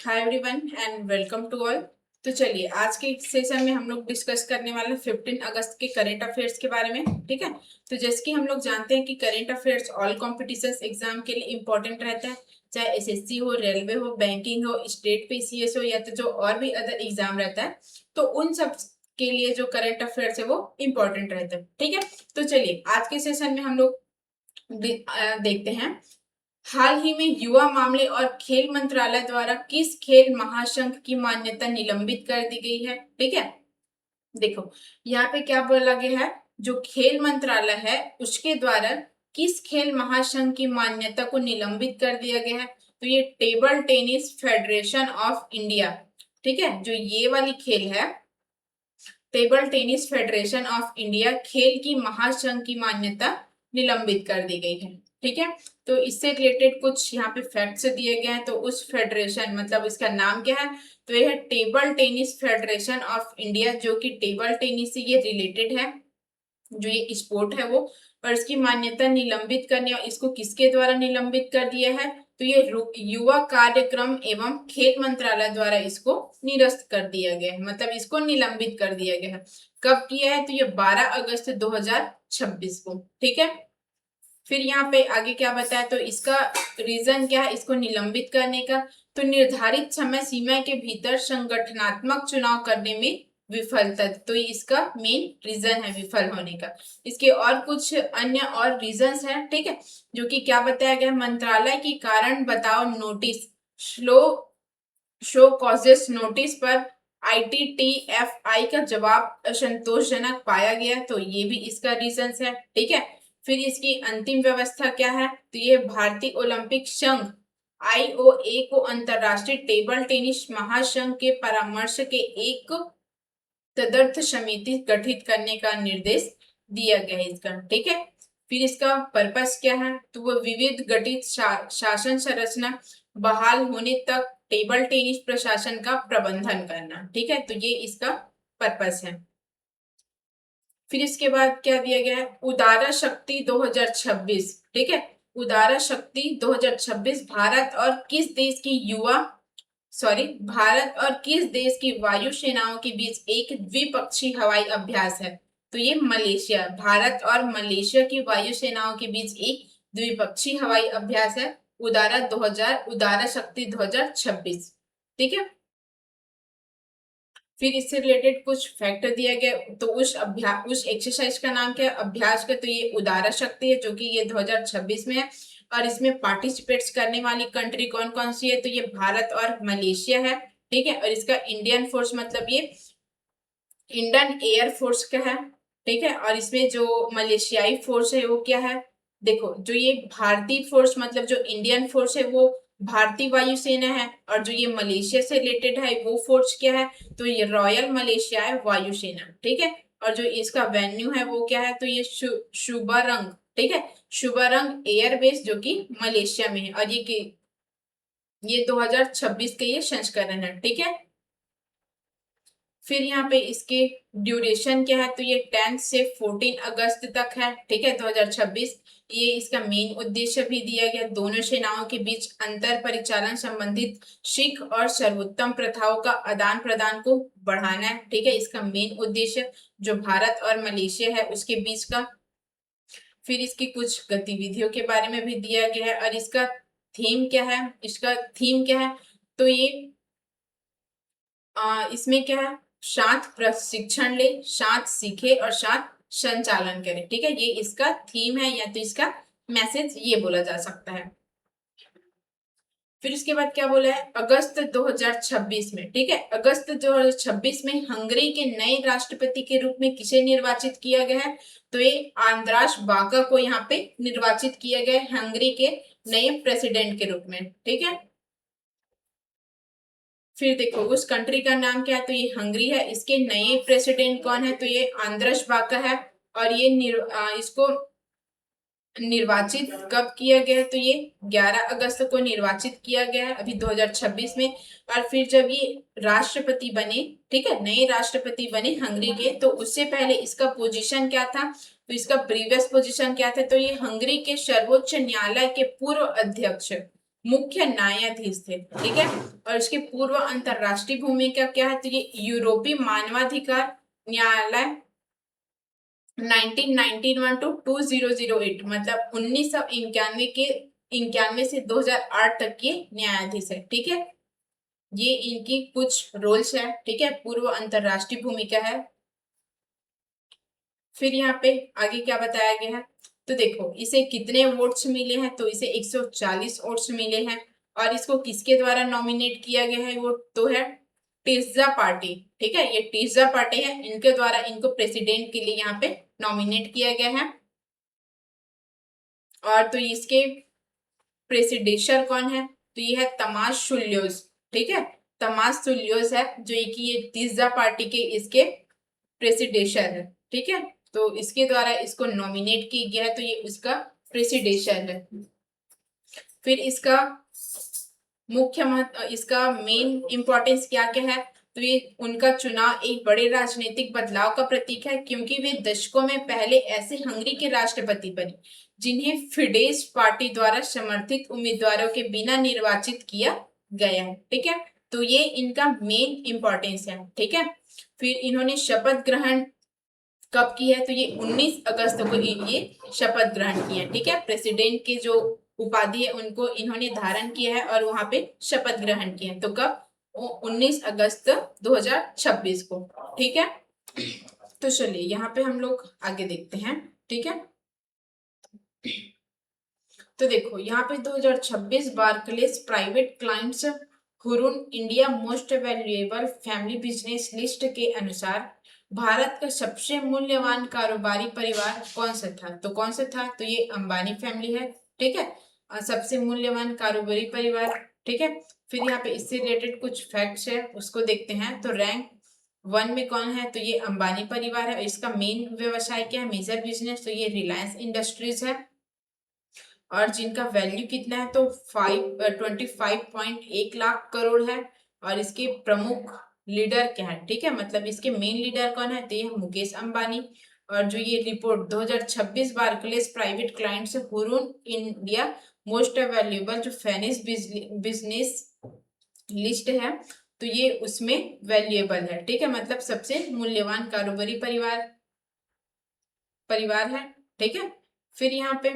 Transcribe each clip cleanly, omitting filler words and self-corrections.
Hi everyone and welcome to all. तो चलिए आज के सेशन में हम लोग डिस्कस करने वाले हैं 15 अगस्त के करेंट अफेयर्स के बारे में। ठीक है, तो जैसे कि हम लोग जानते हैं कि current affairs all competitions exam के लिए इंपॉर्टेंट रहता है, चाहे एसएससी हो, रेलवे हो, बैंकिंग हो, स्टेट पीसीएस हो, या तो जो और भी अदर एग्जाम रहता है, तो उन सब के लिए जो करंट अफेयर्स है वो इम्पोर्टेंट रहता है। ठीक है, तो चलिए आज के सेशन में हम लोग देखते हैं हाल ही में युवा मामले और खेल मंत्रालय द्वारा किस खेल महासंघ की मान्यता निलंबित कर दी गई है। ठीक है, देखो यहाँ पे क्या बोला गया है, जो खेल मंत्रालय है उसके द्वारा किस खेल महासंघ की मान्यता को निलंबित कर दिया गया है। तो ये table tennis federation of India, ठीक है, जो ये वाली खेल है, table tennis federation of India खेल की महासंघ की मान्यता निलंबित कर दी गई है। ठीक है, तो इससे रिलेटेड कुछ यहाँ पे फैक्ट्स दिए गए हैं। तो उस फेडरेशन मतलब इसका नाम क्या है, तो यह है table tennis federation of India, जो कि टेबल टेनिस से ये रिलेटेड है, जो ये स्पोर्ट है वो। और इसकी मान्यता निलंबित करने, और इसको किसके द्वारा निलंबित कर दिया है, तो ये युवा कार्यक्रम एवं खेल मंत्रालय द्वारा इसको निरस्त कर दिया गया है, मतलब इसको निलंबित कर दिया गया है। कब किया है, तो ये 12 अगस्त 2026 को। ठीक है, फिर यहाँ पे आगे क्या बताया, तो इसका रीजन क्या है इसको निलंबित करने का, तो निर्धारित समय सीमा के भीतर संगठनात्मक चुनाव करने में विफलता, तो ये इसका मेन रीजन है विफल होने का। इसके और कुछ अन्य और रीजंस हैं। ठीक है, जो कि क्या बताया गया, मंत्रालय की कारण बताओ notice slow show causes notice पर आईटीटीएफआई का जवाब असंतोषजनक पाया गया, तो ये भी इसका रीजन है। ठीक है, फिर इसकी अंतिम व्यवस्था क्या है, तो ये भारतीय ओलंपिक संघ आईओए को अंतरराष्ट्रीय टेबल टेनिस महासंघ के परामर्श के एक तदर्थ समिति गठित करने का निर्देश दिया गया है इसका। ठीक है, फिर इसका पर्पस क्या है, तो वो विविध गठित शासन संरचना बहाल होने तक टेबल टेनिस प्रशासन का प्रबंधन करना। ठीक है, तो ये इसका पर्पस है। फिर इसके बाद क्या दिया गया है, उदारा शक्ति 2026। ठीक है, उदारा शक्ति 2026 भारत और किस देश की भारत और किस देश की वायु सेनाओं के बीच एक द्विपक्षीय हवाई अभ्यास है। तो ये मलेशिया, भारत और मलेशिया की वायु सेनाओं के बीच एक द्विपक्षीय हवाई अभ्यास है, उदारा शक्ति 2026। ठीक है, फिर इससे रिलेटेड कुछ फैक्ट दिया गया, तो उस एक्सरसाइज का नाम क्या है, अभ्यास का, तो ये उदारा शक्ति है, जो कि ये 2026 में है। और इसमें पार्टिसिपेट्स करने वाली कंट्री कौन कौन सी है, तो ये भारत और मलेशिया है। ठीक है, और इसका इंडियन फोर्स मतलब ये इंडियन एयर फोर्स का है। ठीक है, और इसमें जो मलेशियाई फोर्स है वो क्या है, देखो जो ये भारतीय फोर्स मतलब जो इंडियन फोर्स है वो भारतीय वायुसेना है, और जो ये मलेशिया से रिलेटेड है वो फोर्स क्या है, तो ये रॉयल मलेशिया वायुसेना। ठीक है, और जो इसका वेन्यू है वो क्या है, तो ये शुभारंग। ठीक है, शुभारंग एयरबेस जो कि मलेशिया में है, और ये 2026 के ये संस्करण है। ठीक है, फिर यहाँ पे इसके ड्यूरेशन क्या है, तो ये 10 से 14 अगस्त तक है। ठीक है, 2026। ये इसका मेन उद्देश्य भी दिया गया, दोनों सेनाओं के बीच अंतर परिचालन संबंधित सिख और सर्वोत्तम प्रथाओं का आदान प्रदान को बढ़ाना है। ठीक है, इसका मेन उद्देश्य जो भारत और मलेशिया है उसके बीच का। फिर इसकी कुछ गतिविधियों के बारे में भी दिया गया है, और इसका थीम क्या है, तो ये इसमें क्या है, शांत प्रशिक्षण ले, शांत सीखे और शांत संचालन करे। ठीक है, ये इसका थीम है, या तो इसका मैसेज ये बोला जा सकता है। फिर उसके बाद क्या बोला है, अगस्त 2026 में। ठीक है, अगस्त 2026 में हंगरी के नए राष्ट्रपति के रूप में किसे निर्वाचित किया गया है, तो ये आंद्रास बाका को यहाँ पे निर्वाचित किया गया है हंगरी के नए प्रेसिडेंट के रूप में। ठीक है, फिर देखो उस कंट्री का नाम क्या है, तो ये हंगरी है, इसके नए प्रेसिडेंट कौन है, तो ये आंद्रस बाका है। और ये इसको निर्वाचित कब किया गया है, तो ये 11 अगस्त को निर्वाचित किया गया है अभी 2026 में। और फिर जब ये राष्ट्रपति बने, ठीक है, नए राष्ट्रपति बने हंगरी के, तो उससे पहले इसका पोजीशन क्या था, तो इसका प्रीवियस पोजीशन क्या था, तो ये हंगरी के सर्वोच्च न्यायालय के पूर्व अध्यक्ष, मुख्य न्यायाधीश थे, ठीक है। और इसके पूर्व अंतरराष्ट्रीय भूमिका क्या है, तो ये यूरोपीय मानवाधिकार न्यायालय 1991 टू 2008, मतलब 1991 के 91 से 2008 तक के न्यायाधीश है, ठीक है। ये इनकी कुछ रोल्स है, ठीक है, पूर्व अंतरराष्ट्रीय भूमिका है। फिर यहाँ पे आगे क्या बताया गया है, तो देखो इसे कितने वोट्स मिले हैं, तो इसे 140 वोट्स मिले हैं। और इसको किसके द्वारा नॉमिनेट किया गया है, वो तो है टीजा पार्टी, ठीक है। ये टीजा पार्टी है, इनके द्वारा इनको प्रेसिडेंट के लिए यहाँ पे नॉमिनेट किया गया है। और तो इसके प्रेसिडेंशियल कौन है, तो ये है तमाश शुल्योस, ठीक है। तमाश शुल्योस है जो कि ये टीजा पार्टी के इसके प्रेसिडेंशियल है, ठीक है। तो इसके द्वारा इसको नॉमिनेट किया गया है, तो ये उसका प्रेसिडेंशियल है। फिर इसका मुख्य महत्व, इसका मेन इंपॉर्टेंस क्या क्या है, तो ये उनका चुनाव एक बड़े राजनीतिक बदलाव का प्रतीक है, क्योंकि वे दशकों में पहले ऐसे हंगरी के राष्ट्रपति बने जिन्हें फिडेस पार्टी द्वारा समर्थित उम्मीदवारों के बिना निर्वाचित किया गया है, ठीक है। तो ये इनका मेन इंपॉर्टेंस है, ठीक है। फिर इन्होंने शपथ ग्रहण कब की है, तो ये 19 अगस्त को ये शपथ ग्रहण की है, ठीक है। प्रेसिडेंट के जो उपाधि है उनको इन्होंने धारण किया है और वहां पे शपथ ग्रहण किया है, तो कब, 19 अगस्त 2026 को, ठीक है। तो चलिए यहाँ पे हम लोग आगे देखते हैं, ठीक है। तो देखो यहाँ पे 2026 Barclays private clients Hurun India most valuable family business list के अनुसार भारत का सबसे मूल्यवान कारोबारी परिवार कौन सा था, तो कौन सा था, तो ये अंबानी फैमिली है, ठीक है। सबसे मूल्यवान कारोबारी परिवार, ठीक है। फिर यहाँ पे इससे रिलेटेड कुछ फैक्ट्स है उसको देखते हैं। तो रैंक 1 में कौन है, तो ये अंबानी परिवार है। इसका मेन व्यवसाय क्या है, मेजर बिजनेस, तो ये रिलायंस इंडस्ट्रीज है। और जिनका वैल्यू कितना है, तो 25.1 लाख करोड़ है। और इसके प्रमुख लीडर क्या है, ठीक है, मतलब इसके मेन लीडर कौन है, तो ये मुकेश अंबानी। और जो ये report 2026 Barclays private clients Hurun India most valuable जो फाइनेंस बिजनेस लिस्ट है, तो ये उसमें वैल्यूएबल है, ठीक है, मतलब सबसे मूल्यवान कारोबारी परिवार है, ठीक है। फिर यहाँ पे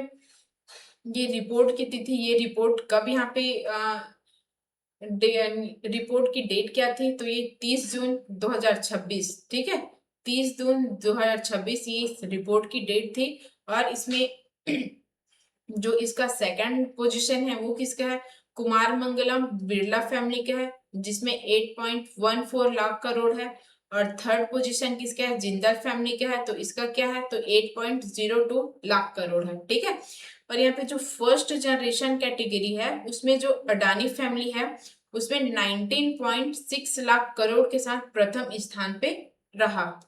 ये रिपोर्ट की तिथि, ये रिपोर्ट कब यहाँ पे रिपोर्ट की डेट क्या थी, तो ये 30 जून 2026, ठीक है। 30 जून 2026 ये इस रिपोर्ट की डेट थी। और इसमें जो इसका सेकंड पोजीशन है वो किसका है, कुमार मंगलम बिरला फैमिली का है, जिसमें 8.14 लाख करोड़ है। और थर्ड पोजीशन किसका है, जिंदल फैमिली का है, तो इसका क्या है, तो 8.02 लाख करोड़ है, ठीक है। और यहाँ पे जो फर्स्ट जनरेशन कैटेगरी है उसमें जो अडानी फैमिली है उसमें 19.6 लाख करोड़ के साथ प्रथम स्थान पे रहा,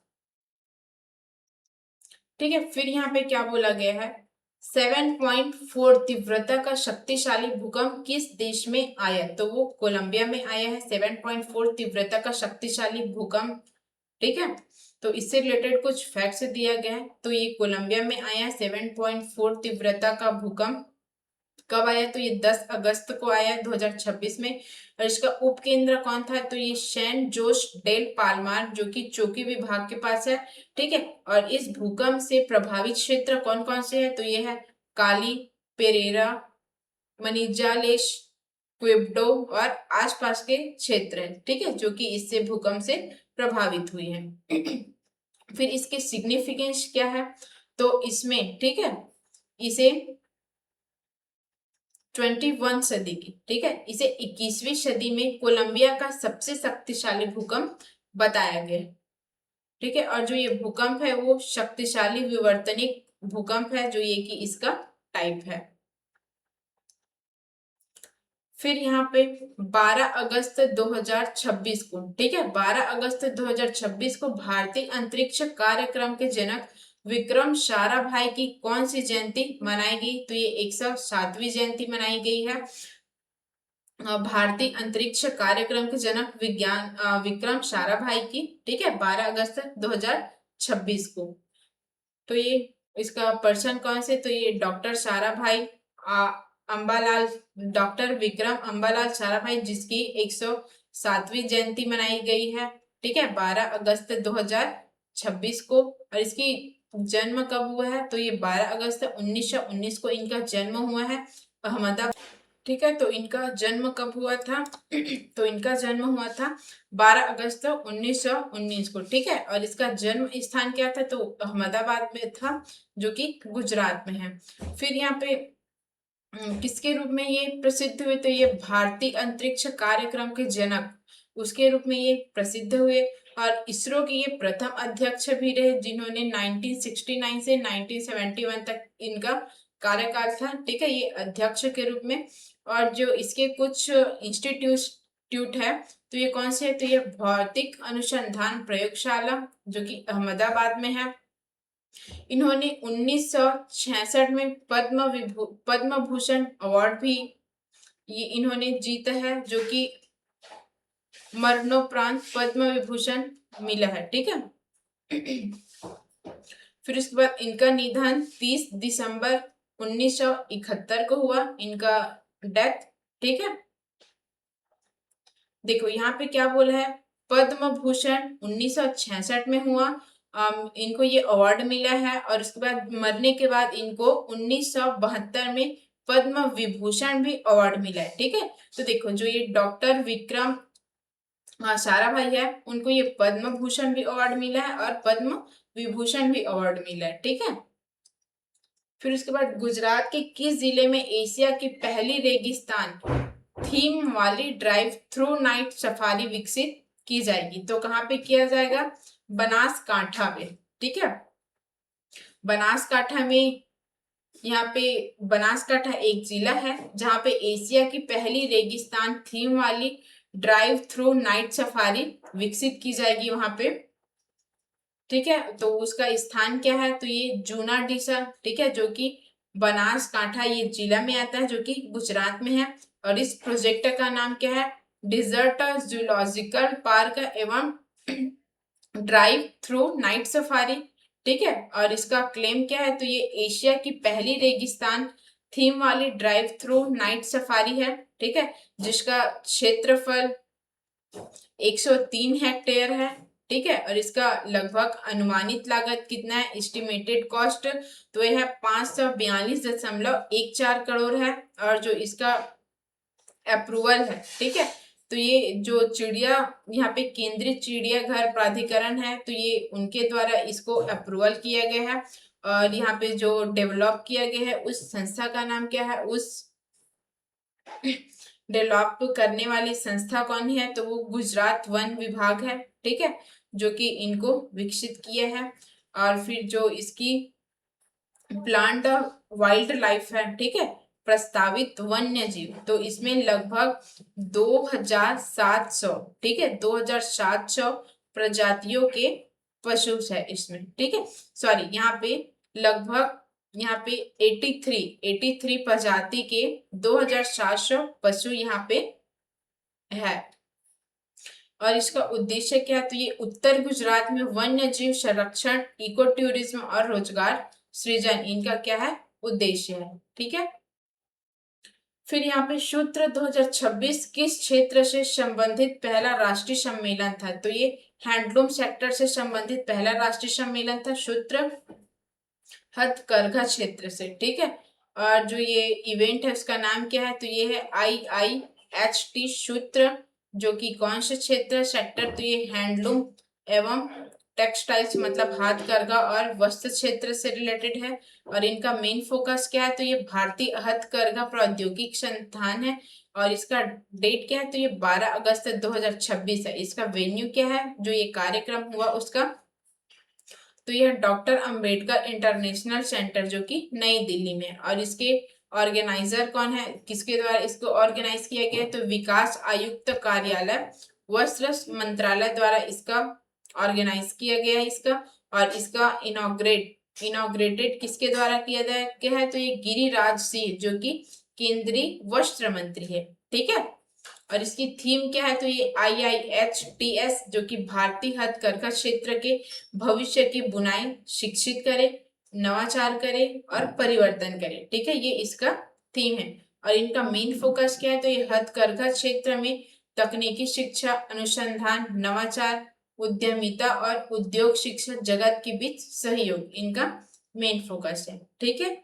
ठीक है। फिर यहाँ पे क्या बोला गया है, 7.4 तीव्रता का शक्तिशाली भूकंप किस देश में आया, तो वो कोलंबिया में आया है 7.4 तीव्रता का शक्तिशाली भूकंप, ठीक है। तो इससे रिलेटेड कुछ फैक्ट्स दिया गया है, तो ये कोलंबिया में आया 7.4 तीव्रता का भूकंप। कब आया, तो ये 10 अगस्त को आया 2026 में। और इसका उपकेंद्र कौन था, तो ये सैन जोस डेल पाल्मार जो कि चोकी विभाग के पास है, ठीक है। और इस भूकंप से प्रभावित क्षेत्र कौन कौन से है, तो ये है काली, पेरेरा, मनिजालेश, क्वेब्डो और आसपास के क्षेत्र हैं, ठीक है, जो कि इससे भूकंप से प्रभावित हुई हैं। फिर इसके सिग्निफिकेंस क्या है, तो इसमें, ठीक है, इसे 21 सदी की, ठीक है, इसे 21वीं सदी में कोलंबिया का सबसे शक्तिशाली भूकंप बताया गया, ठीक है। और जो ये भूकंप है वो शक्तिशाली विवर्तनिक भूकंप है, जो ये कि इसका टाइप है। फिर यहाँ पे 12 अगस्त 2026 को, ठीक है, 12 अगस्त 2026 को भारतीय अंतरिक्ष कार्यक्रम के जनक विक्रम साराभाई की कौन सी जयंती मनाई गई, तो ये 107वीं जयंती मनाई गई है। भारतीय अंतरिक्ष कार्यक्रम के जनक विक्रम साराभाई की, ठीक है, 12 अगस्त 2026 को। तो ये इसका पर्सन कौन से, तो ये डॉक्टर साराभाई अंबालाल, डॉक्टर विक्रम अंबालाल साराभाई, जिसकी 107वीं जयंती मनाई गई है, ठीक है, 12 अगस्त 2026 को। और इसकी जन्म कब हुआ है, तो ये 12 अगस्त 1919 को इनका जन्म हुआ है अहमदाबाद, ठीक है। तो इनका जन्म कब हुआ था तो इनका जन्म हुआ था 12 अगस्त 1919 को, ठीक है। और इसका जन्म स्थान क्या था, तो अहमदाबाद में था, जो कि गुजरात में है। फिर यहाँ पे किसके रूप में ये प्रसिद्ध हुए, तो ये भारतीय अंतरिक्ष कार्यक्रम के जनक उसके रूप में ये प्रसिद्ध हुए। और इसरो के ये प्रथम अध्यक्ष भी रहे, जिन्होंने 1969 से 1971 तक इनका कार्यकाल था, ठीक है, ये अध्यक्ष के रूप में। और जो इसके कुछ इंस्टीट्यूट है, तो ये कौन से है, तो ये भौतिक अनुसंधान प्रयोगशाला, जो कि अहमदाबाद में है। इन्होंने 1966 में पद्म भूषण अवार्ड भी ये इन्होंने जीता है, जो कि मरणोपरांत पद्म विभूषण मिला है, ठीक है। फिर उसके बाद इनका निधन 30 दिसंबर 1971 को हुआ, इनका डेथ, ठीक है। देखो यहाँ पे क्या बोला है, पद्म भूषण 1966 में हुआ, इनको ये अवार्ड मिला है। और उसके बाद मरने के बाद इनको 1972 में पद्म विभूषण भी अवार्ड मिला है, ठीक है। तो देखो जो ये डॉक्टर विक्रम साराभाई है, उनको ये पद्म भूषण भी अवार्ड मिला है और पद्म विभूषण भी अवार्ड मिला है, ठीक है। फिर उसके बाद गुजरात के किस जिले में एशिया की पहली रेगिस्तान थीम वाली ड्राइव थ्रू नाइट सफारी विकसित की जाएगी, तो कहाँ पे किया जाएगा, बनासकांठा में, ठीक है। बनासकांठा में, यहाँ पे बनासकांठा एक जिला है जहाँ पे एशिया की पहली रेगिस्तान थीम वाली ड्राइव थ्रू नाइट सफारी विकसित की जाएगी वहां पे, ठीक है। तो उसका स्थान क्या है, तो ये जूनाडीसा, ठीक है, जो कि बनासकांठा ये जिला में आता है, जो कि गुजरात में है। और इस प्रोजेक्ट का नाम क्या है, डिजर्ट जूलॉजिकल पार्क एवं ड्राइव थ्रू नाइट सफारी, ठीक है। और इसका क्लेम क्या है, तो ये एशिया की पहली रेगिस्तान थीम वाली ड्राइव थ्रू नाइट सफारी है, ठीक है, जिसका क्षेत्रफल 103 हेक्टेयर है, ठीक है। और इसका लगभग अनुमानित लागत कितना है, एस्टिमेटेड कॉस्ट, तो यह 542.14 करोड़ है। और जो इसका अप्रूवल है, ठीक है, तो ये जो चिड़िया यहाँ पे केंद्रीय चिड़ियाघर प्राधिकरण है, तो ये उनके द्वारा इसको अप्रूवल किया गया है। और यहाँ पे जो डेवलप किया गया है उस संस्था का नाम क्या है, उस डेवलप करने वाली संस्था कौन है, तो वो गुजरात वन विभाग है, ठीक है, जो कि इनको विकसित किया है। और फिर जो इसकी प्लांट वाइल्ड लाइफ है, ठीक है, प्रस्तावित वन्य जीव, तो इसमें लगभग 2700, ठीक है, 2700 प्रजातियों के पशु है इसमें, ठीक है। सॉरी, लगभग यहाँ पे 83 प्रजाति के 2700 पशु यहाँ पे है। और इसका उद्देश्य क्या है, तो ये उत्तर गुजरात में वन्य जीव संरक्षण, इको टूरिज्म और रोजगार सृजन, इनका क्या है, उद्देश्य है, ठीक है। फिर यहाँ पे सूत्र 2026 किस क्षेत्र से संबंधित पहला राष्ट्रीय सम्मेलन था, तो ये हैंडलूम सेक्टर से संबंधित पहला राष्ट्रीय सम्मेलन था, सूत्र हथकरघा क्षेत्र से, ठीक है। और जो ये इवेंट है उसका नाम क्या है, तो ये है IIHT सूत्र, जो कि कौन से क्षेत्र सेक्टर, तो ये हैंडलूम एवं टेक्सटाइल्स मतलब हथकरघा और वस्त्र क्षेत्र से रिलेटेड है। और इनका मेन फोकस क्या है, तो ये भारतीय हथकरघा प्रौद्योगिक संस्थान है। और इसका डेट क्या है, तो ये 12 अगस्त 2026 है। इसका वेन्यू क्या है, जो ये कार्यक्रम हुआ उसका, तो यह डॉक्टर अंबेडकर इंटरनेशनल सेंटर, जो कि नई दिल्ली में। और इसके ऑर्गेनाइजर कौन है, किसके द्वारा इसको ऑर्गेनाइज किया गया है, तो विकास आयुक्त कार्यालय वस्त्र मंत्रालय द्वारा इसका ऑर्गेनाइज किया गया है इसका। और इसका इनॉग्रेटेड किसके द्वारा किया गया है, तो ये गिरिराज सिंह, जो कि केंद्रीय वस्त्र मंत्री है, ठीक है। और इसकी थीम क्या है, तो ये IIHTS, जो कि भारतीय हथकरघा क्षेत्र के भविष्य की बुनाई शिक्षित करे, नवाचार करे और परिवर्तन करे, ठीक है, ये इसका थीम है। और इनका मेन फोकस क्या है, तो ये हथकरघा क्षेत्र में तकनीकी शिक्षा, अनुसंधान, नवाचार, उद्यमिता और उद्योग शिक्षा जगत के बीच सहयोग, इनका मेन फोकस है। ठीक है,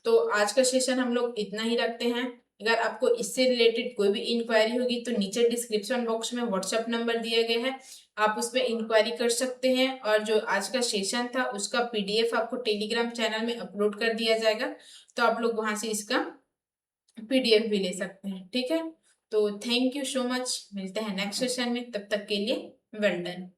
तो आज का सेशन हम लोग इतना ही रखते हैं। अगर आपको इससे रिलेटेड कोई भी इंक्वायरी होगी तो नीचे डिस्क्रिप्शन बॉक्स में व्हाट्सएप नंबर दिए गए हैं, आप उस पर इंक्वायरी कर सकते हैं। और जो आज का सेशन था उसका पीडीएफ आपको टेलीग्राम चैनल में अपलोड कर दिया जाएगा, तो आप लोग वहां से इसका पीडीएफ भी ले सकते हैं। ठीक है, तो थैंक यू सो मच, मिलते हैं नेक्स्ट सेशन में, तब तक के लिए वेल डन।